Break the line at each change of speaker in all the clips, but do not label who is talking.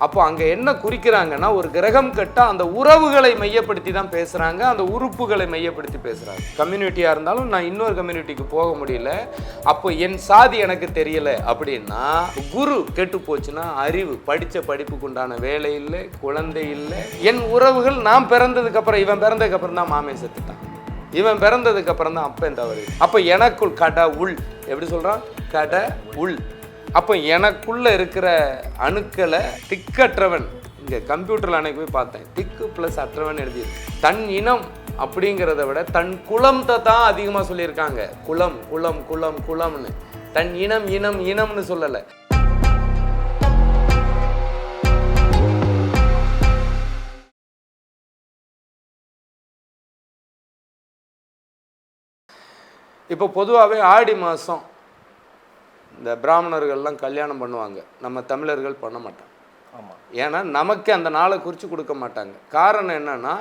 அப்போ அங்கே என்ன குறிக்கிறாங்கன்னா, ஒரு கிரகம் கட்டால் அந்த உறவுகளை மையப்படுத்தி தான் பேசுகிறாங்க, அந்த உறுப்புகளை மையப்படுத்தி பேசுகிறாங்க. கம்யூனிட்டியாக இருந்தாலும் நான் இன்னொரு கம்யூனிட்டிக்கு போக முடியல, அப்போ என் சாதி எனக்கு தெரியலை அப்படின்னா, குரு கெட்டு போச்சுன்னா அறிவு, படித்த படிப்புக்கு உண்டான வேலை இல்லை, குழந்தை இல்லை. என் உறவுகள் நான் பிறந்ததுக்கப்புறம், இவன் பிறந்ததுக்கப்புறம் தான் மாமே செத்துட்டான், இவன் பிறந்ததுக்கு அப்புறம் தான் அப்பன் தவறு. அப்போ எனக்குள் கடவுள் எப்படி சொல்கிறான்? கடவுள். அப்போ எனக்குள்ள இருக்கிற அணுக்களை திக்கற்றவன், இங்கே கம்ப்யூட்டரில் அன்னைக்கு போய் பார்த்தேன், திக்கு ப்ளஸ் அற்றவன் எழுதி தன் இனம் அப்படிங்கிறத விட தன் குலத்தை தான் அதிகமாக சொல்லியிருக்காங்க. குலம் குலம் குலம் குலம்னு, தன் இனம் இனம் இனம்னு சொல்லலை. இப்போ பொதுவாகவே ஆடி மாதம் இந்த பிராமணர்கள்லாம் கல்யாணம் பண்ணுவாங்க, நம்ம தமிழர்கள் பண்ண மாட்டாங்க. ஆமாம், ஏன்னா நமக்கு அந்த நாளை குறித்து கொடுக்க மாட்டாங்க. காரணம் என்னென்னா,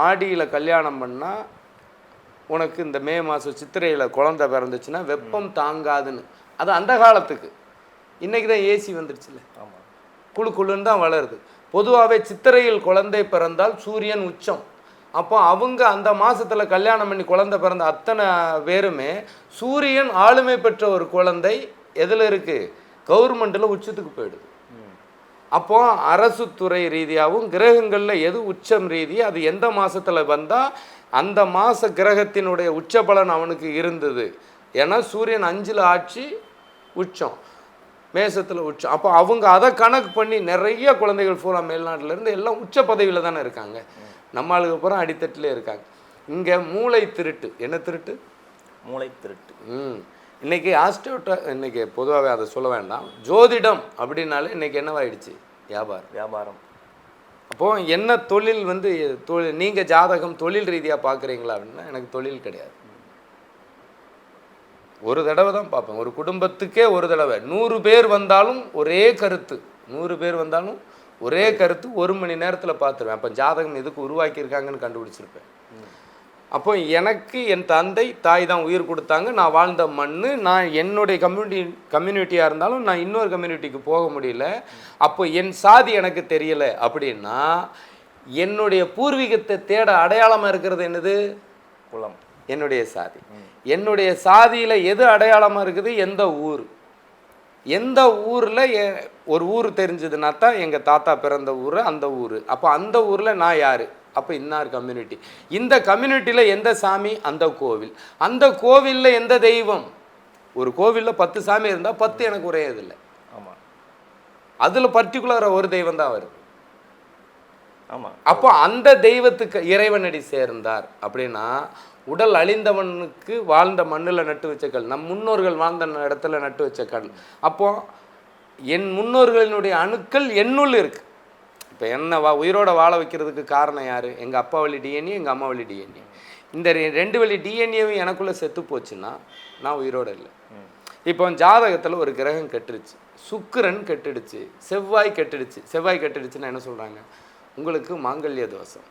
ஆடியில் கல்யாணம் பண்ணால் உனக்கு இந்த மே மாதம் சித்திரையில் குழந்தை பிறந்துச்சுன்னா வெப்பம் தாங்காதுன்னு. அது அந்த காலத்துக்கு. இன்றைக்கி தான் ஏசி வந்துடுச்சுல்ல, ஆமாம், குழு குழுன்னு தான் வளருது. பொதுவாகவே சித்திரையில் குழந்தை பிறந்தால் சூரியன் உச்சம். அப்போ அவங்க அந்த மாதத்தில் கல்யாணம் பண்ணி குழந்தை பிறந்த அத்தனை பேருமே சூரியன் ஆளுமை பெற்ற ஒரு குழந்தை எதில் இருக்குது? கவர்மெண்ட்டில் உச்சத்துக்கு போயிடுது. அப்போ அரசு துறை ரீதியாகவும் கிரகங்களில் எது உச்சம் ரீதி, அது எந்த மாதத்தில் வந்தால் அந்த மாத கிரகத்தினுடைய உச்ச பலன் அவனுக்கு இருந்தது. ஏன்னா சூரியன் 5ல் ஆட்சி, உச்சம் மேசத்தில் உச்சம். அப்போ அவங்க அதை கணக்கு பண்ணி நிறைய குழந்தைகள் பூரா மேல்நாட்டிலேருந்து எல்லாம் உச்ச பதவியில் தானே இருக்காங்க. நம்ம ஆளுக்கு அப்புறம் அடித்தட்டிலே இருக்காங்க. இங்கே மூளை திருட்டு. என்ன திருட்டு? மூளை திருட்டு. இன்றைக்கி இன்றைக்கி பொதுவாகவே அதை சொல்ல வேண்டாம், ஜோதிடம் அப்படின்னாலே இன்றைக்கி என்னவாயிடுச்சு? வியாபாரம். அப்போது என்ன தொழில் தொழில், நீங்கள் ஜாதகம் தொழில் ரீதியாக பார்க்குறீங்களா அப்படின்னா எனக்கு தொழில் கிடையாது. ஒரு தடவை தான் பார்ப்பேன், ஒரு குடும்பத்துக்கே ஒரு தடவை. 100 பேர் வந்தாலும் ஒரே கருத்து, 100 பேர் வந்தாலும் ஒரே கருத்து 1 மணி நேரத்தில் பார்த்துருவேன். அப்போ ஜாதகம் எதுக்கு உருவாக்கியிருக்காங்கன்னு கண்டுபிடிச்சிருப்பேன். அப்போ எனக்கு என் தந்தை தாய் தான் உயிர் கொடுத்தாங்க, நான் வாழ்ந்த மண், நான் என்னுடைய கம்யூனிட்டியாக இருந்தாலும் நான் இன்னொரு கம்யூனிட்டிக்கு போக முடியல, அப்போ என் சாதி எனக்கு தெரியலை அப்படின்னா, என்னுடைய பூர்வீகத்தை தேட அடையாளமாக இருக்கிறது என்னது? குலம். என்னுடைய சாதி. என்னுடைய சாதியில் எது அடையாளமாக இருக்குது? எந்த ஊர். எந்த ஊரில் ஒரு ஊர் தெரிஞ்சதுன்னா தான் எங்கள் தாத்தா பிறந்த ஊர், அந்த ஊர். அப்போ அந்த ஊரில் நான் யார்? அப்போ இன்னார் கம்யூனிட்டி. இந்த கம்யூனிட்டியில் எந்த சாமி? அந்த கோவில். அந்த கோவிலில் எந்த தெய்வம்? ஒரு கோவிலில் 10 சாமி இருந்தால் 10 எனக்கு ஒரே இதில்லை. ஆமாம், அதில் பர்டிகுலராக ஒரு தெய்வம் தான் வருது. ஆமாம். அப்போ அந்த தெய்வத்துக்கு இறைவனடி சேர்ந்தார் அப்படின்னா, உடல் அழிந்தவனுக்கு வாழ்ந்த மண்ணில் நட்டு வச்ச கல், நம் முன்னோர்கள் வாழ்ந்த இடத்துல நட்டு வச்ச கல். அப்போது என் முன்னோர்களினுடைய அணுக்கள் என்னுள் இருக்குது. இப்போ என்ன உயிரோட வாழ வைக்கிறதுக்கு காரணம் யார்? எங்கள் அப்பா வழி டிஎன்ஏ, எங்கள் அம்மா வழி டிஎன்ஏ. இந்த 2 வழி டிஎன்ஏவும் எனக்குள்ளே செத்து போச்சுன்னா நான் உயிரோடு இல்லை. இப்போ ஜாதகத்தில் ஒரு கிரகம் கெட்டுடுச்சு, சுக்கிரன் கெட்டுடுச்சு, செவ்வாய் கெட்டுடுச்சு. செவ்வாய் கெட்டுடுச்சுன்னா என்ன சொல்கிறாங்க? உங்களுக்கு மாங்கல்ய தோஷம்,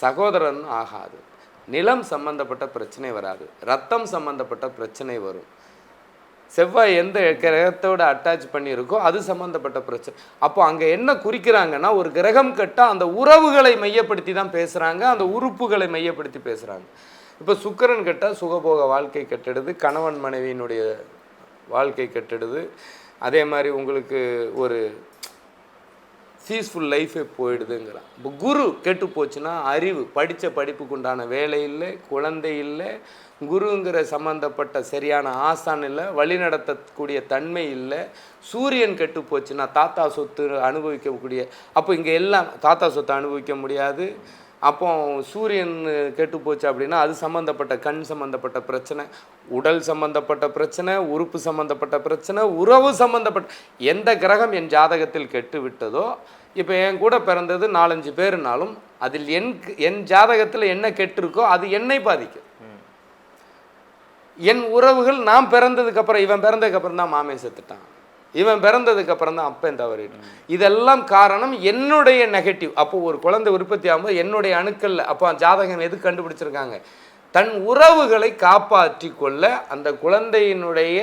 சகோதரன் ஆகாது, நிலம் சம்பந்தப்பட்ட பிரச்சனை வராது, ரத்தம் சம்பந்தப்பட்ட பிரச்சனை வரும். செவ்வாய் எந்த கிரகத்தோடு அட்டாச் பண்ணியிருக்கோ அது சம்மந்தப்பட்ட பிரச்சனை. அப்போ அங்கே என்ன குறிக்கிறாங்கன்னா, ஒரு கிரகம் கட்டால் அந்த உறவுகளை மையப்படுத்தி தான் பேசுகிறாங்க, அந்த உறுப்புகளை மையப்படுத்தி பேசுகிறாங்க. இப்போ சுக்கிரன் கட்டால் சுகபோக வாழ்க்கை கெட்டுடுது, கணவன் மனைவியினுடைய வாழ்க்கை கெட்டுடுது. அதே மாதிரி உங்களுக்கு ஒரு பீஸ்ஃபுல் லைஃபே போயிடுதுங்கிறான். இப்போ குரு கெட்டு போச்சுன்னா அறிவு, படித்த படிப்புக்கு உண்டான வேலை இல்லை, குழந்தை இல்லை, குருங்கிற சம்மந்தப்பட்ட சரியான ஆசான் இல்லை, வழி நடத்தக்கூடிய தன்மை இல்லை. சூரியன் கெட்டு போச்சுன்னா தாத்தா சொத்து அனுபவிக்கக்கூடிய, அப்போ இங்கே எல்லாம் தாத்தா சொத்தை அனுபவிக்க முடியாது. அப்போ சூரியன் கெட்டு போச்சு அப்படின்னா அது சம்மந்தப்பட்ட கண் சம்மந்தப்பட்ட பிரச்சனை, உடல் சம்மந்தப்பட்ட பிரச்சனை, உறுப்பு சம்மந்தப்பட்ட பிரச்சனை, உறவு சம்மந்தப்பட்ட எந்த கிரகம் என் ஜாதகத்தில் கெட்டு விட்டதோ, இப்போ என் கூட பிறந்தது 4-5 பேருனாலும் அதில் என் ஜாதகத்தில் என்ன கெட்டிருக்கோ அது என்னை பாதிக்கும். என் உறவுகள் நான் பிறந்ததுக்கப்புறம், இவன் பிறந்ததுக்கப்புறம் தான் மாமே செத்துட்டான், இவன் பிறந்ததுக்கப்புறம் தான் அப்பன் தவறிட்டு, இதெல்லாம் காரணம் என்னுடைய நெகட்டிவ். அப்போது ஒரு குழந்தை உற்பத்தி ஆகும்போது என்னுடைய அணுக்கள், அப்போ ஜாதகம் எது கண்டுபிடிச்சிருக்காங்க? தன் உறவுகளை காப்பாற்றி கொள்ள அந்த குழந்தையினுடைய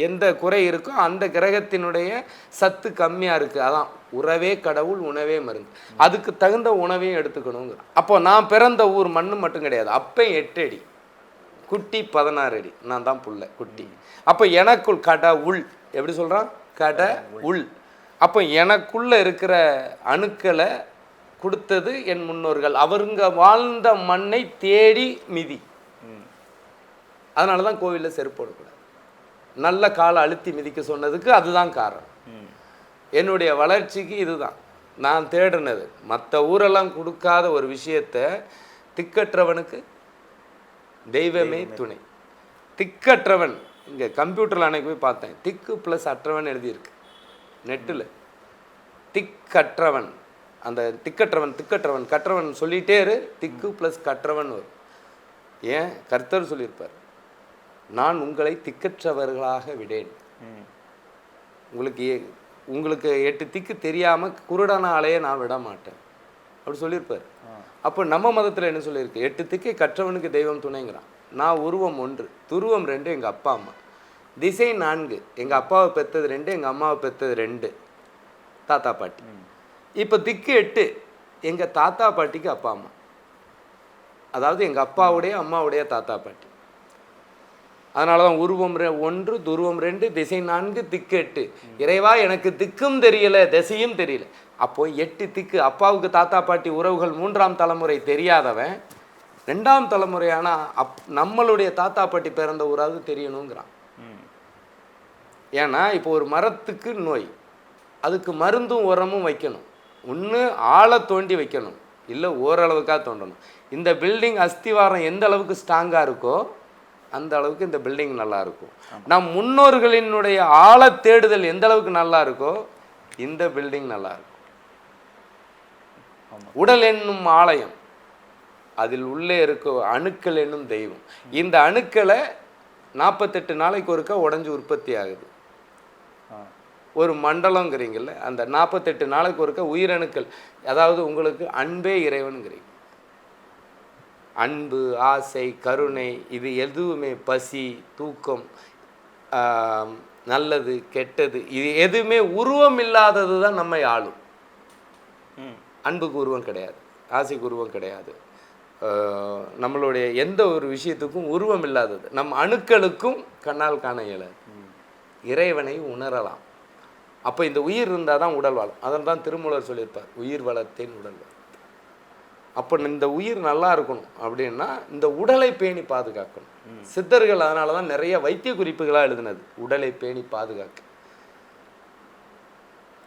எந்த குறை இருக்கோ அந்த கிரகத்தினுடைய சத்து கம்மியாக இருக்குது. அதான் உறவே கடவுள் உணவே மருந்து. அதுக்கு தகுந்த உணவையும் எடுத்துக்கணுங்க. அப்போ நான் பிறந்த ஊர் மண்ணு மட்டும் கிடையாது. அப்போ 8 அடி, குட்டி 16 அடி, நான் தான் புள்ள குட்டி. அப்போ எனக்குள் கடவுள் எப்படி சொல்கிறான்? கடவுள். அப்போ எனக்குள்ளே இருக்கிற அணுக்களை கொடுத்தது என் முன்னோர்கள். அவருங்க வாழ்ந்த மண்ணை தேடி மிதி. அதனால தான் கோவிலில் செருப்பு போடக்கூடாது. நல்ல காலை அழுத்தி மிதிக்க சொன்னதுக்கு அதுதான் காரணம். என்னுடைய வளர்ச்சிக்கு இதுதான் நான் தேடினது. மற்ற ஊரெல்லாம் கொடுக்காத ஒரு விஷயத்தை திக்கற்றவனுக்கு தெய்வமே துணை. திக்கற்றவன், இங்கே கம்ப்யூட்டரில் அன்னைக்கு போய் பார்த்தேன், திக்கு ப்ளஸ் அற்றவன் எழுதியிருக்கு நெட்டில். திக்கற்றவன், அந்த திக்கற்றவன் திக்கற்றவன் கற்றவன் சொல்லிகிட்டே இரு, திக்கு ப்ளஸ் கற்றவன் வரும். ஏன் கர்த்தர் சொல்லியிருப்பார், நான் உங்களை திக்கற்றவர்களாக விடேன். உங்களுக்கு 8 திக்கு தெரியாமல் குருடனாலேயே நான் விட மாட்டேன் அப்படி சொல்லியிருப்பார். அப்போ நம்ம மதத்தில் என்ன சொல்லியிருக்கு? 8 திக்கை கற்றவனுக்கு தெய்வம் துணைங்கிறான். நான் உருவம் 1, துருவம் 2, எங்கள் அப்பா அம்மா. திசை 4, எங்கள் அப்பாவை பெற்றது 2, எங்கள் அம்மாவை பெற்றது 2, தாத்தா பாட்டி. இப்போ திக்கு 8, எங்கள் தாத்தா பாட்டிக்கு அப்பா அம்மா, அதாவது எங்கள் அப்பாவுடைய அம்மாவுடைய தாத்தா பாட்டி. அதனால தான் உருவம் 1, துருவம் 2, திசை 4, திக்கு 8. இறைவா எனக்கு திக்கும் தெரியல, திசையும் தெரியல. அப்போ 8 திக்கு. அப்பாவுக்கு தாத்தா பாட்டி உறவுகள் 3ஆம் தலைமுறை தெரியாதவன் 2ஆம் தலைமுறையான நம்மளுடைய தாத்தா பாட்டி பிறந்த ஊராவது தெரியணுங்கிறான். ஏன்னா இப்போ ஒரு மரத்துக்கு நோய், அதுக்கு மருந்தும் உரமும் வைக்கணும். ஒன்று ஆழ தோண்டி வைக்கணும், இல்லை ஓரளவுக்காக தோண்டணும். இந்த பில்டிங் அஸ்திவாரம் எந்த அளவுக்கு ஸ்ட்ராங்காக இருக்கோ அந்த அளவுக்கு இந்த பில்டிங் நல்லா இருக்கும். நம் முன்னோர்களினுடைய ஆழ தேடுதல் எந்த அளவுக்கு நல்லா இருக்கோ இந்த பில்டிங் நல்லா இருக்கும். உடல் என்னும் ஆலயம், அதில் உள்ளே இருக்க அணுக்கள் என்னும் தெய்வம். இந்த அணுக்களை 48 நாளைக்கு ஒருக்கா உடஞ்சி உற்பத்தி ஆகுது. ஒரு மண்டலங்கிறீங்கல்ல, அந்த 48 நாளைக்கு ஒருக்கா உயிரணுக்கள், அதாவது உங்களுக்கு அன்பே இறைவனுங்கிறீங்க. அன்பு, ஆசை, கருணை, இது எதுவுமே, பசி, தூக்கம், நல்லது கெட்டது, இது எதுவுமே உருவம் இல்லாதது தான் நம்மை ஆளும். அன்புக்கு உருவம் கிடையாது, ஆசைக்கு உருவம் கிடையாது, நம்மளுடைய எந்த ஒரு விஷயத்துக்கும் உருவம் இல்லாதது. நம் அணுக்களுக்கும் கண்ணால் காண இயலாது. இறைவனை உணரலாம். அப்போ இந்த உயிர் இருந்தால் தான் உடல் வாழும். அதன் தான் திருமூலர் சொல்லியிருப்பார், உயிர் வளர்த்தேன் உடல் வளர்த்தேன். அப்போ இந்த உயிர் நல்லா இருக்கணும் அப்படின்னா இந்த உடலை பேணி பாதுகாக்கணும். சித்தர்கள் அதனால தான் நிறைய வைத்திய குறிப்புகளாக எழுதினது, உடலை பேணி பாதுகாக்க.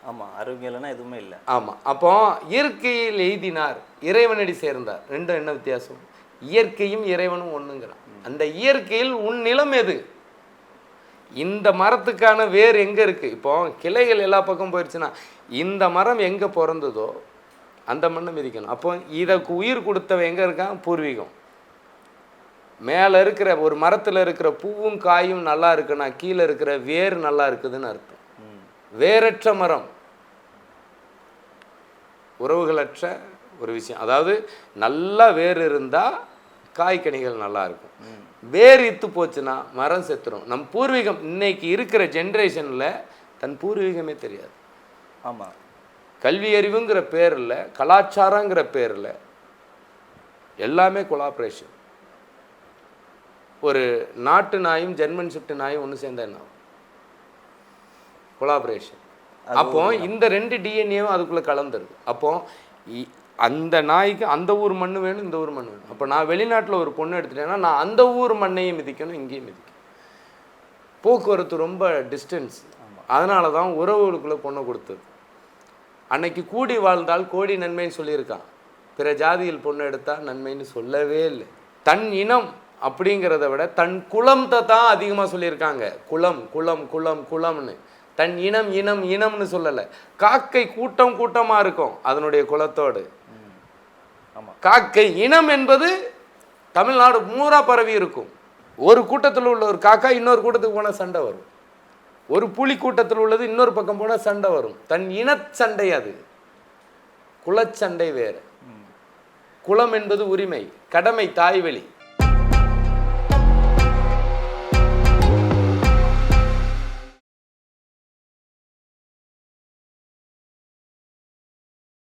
ஆமாம், ஆரோக்கியம்னா எதுவுமே இல்லை.
ஆமாம். அப்போ இயற்கையில் எய்தினார், இறைவனடி சேர்ந்தார். ரெண்டும் என்ன வித்தியாசம்? இயற்கையும் இறைவனும் ஒன்றுங்கிறான். அந்த இயற்கையில் உன் நிலம் எது? இந்த மரத்துக்கான வேர் எங்கே இருக்குது? இப்போ கிளைகள் எல்லா பக்கம் போயிடுச்சுன்னா இந்த மரம் எங்கே பிறந்ததோ அந்த மண்ணை மிதிக்கணும். அப்போ இதற்கு உயிர் கொடுத்தவன் எங்கே இருக்கான்? பூர்வீகம். மேலே இருக்கிற ஒரு மரத்தில் இருக்கிற பூவும் காயும் நல்லா இருக்குன்னா கீழே இருக்கிற வேர் நல்லா இருக்குதுன்னு அர்த்தம். வேரற்ற மரம் உறவுகளற்ற ஒரு விஷயம். அதாவது நல்லா வேர் இருந்தால் காய்கனிகள் நல்லா இருக்கும். வேர் இத்து போச்சுன்னா மரம் செத்துரும். நம் பூர்வீகம் இன்னைக்கு இருக்கிற ஜென்ரேஷனில் தன் பூர்வீகமே தெரியாது.
ஆமாம்,
கல்வி அறிவுங்கிற பேரில், கலாச்சாரங்கிற பேரில் எல்லாமே கொலாபரேஷன். ஒரு நாட்டு நாயும் ஜெர்மன் ஷிஃப்ட் நாயும் ஒன்று சேர்ந்தா என்ன? கொலாபரேஷன். அப்போ இந்த 2 டிஎன்ஏவும் அதுக்குள்ளே கலந்துருது. அப்போ அந்த நாய்க்கு அந்த ஊர் மண் வேணும், இந்த ஊர் மண் வேணும். அப்போ நான் வெளிநாட்டில் ஒரு பொண்ணு எடுத்துட்டேன்னா நான் அந்த ஊர் மண்ணையும் மிதிக்கணும், இங்கேயும் மிதிக்கணும். போக்குவரத்து ரொம்ப டிஸ்டன்ஸ். அதனால தான் உறவுகளுக்குள்ளே பொண்ணை கொடுத்தது. அன்னைக்கு கூடி வாழ்ந்தால் கோடி நன்மைன்னு சொல்லியிருக்கான். பிற ஜாதியில் பொண்ணு எடுத்தால் நன்மைன்னு சொல்லவே இல்லை. தன் இனம் அப்படிங்கிறத விட தன் குலத்தை தான் அதிகமாக சொல்லியிருக்காங்க. குலம் குலம் குலம் குலம்னு. தன் இனம் இனம் இனம்னு சொல்லலை. காக்கை கூட்டம் கூட்டமாக இருக்கும் அதனுடைய குலத்தோடு. காக்கை இனம் என்பது தமிழ்நாடு பூரா பரவி இருக்கும். ஒரு கூட்டத்தில் உள்ள ஒரு காக்கா இன்னொரு கூட்டத்துக்கு போனால் சண்டை வரும். ஒரு புலி கூட்டத்தில் உள்ளது இன்னொரு பக்கம் போனால் சண்டை வரும். தன் இனச்சண்டை அது. குலச்சண்டை வேறு. குலம் என்பது உரிமை, கடமை, தாய்வழி.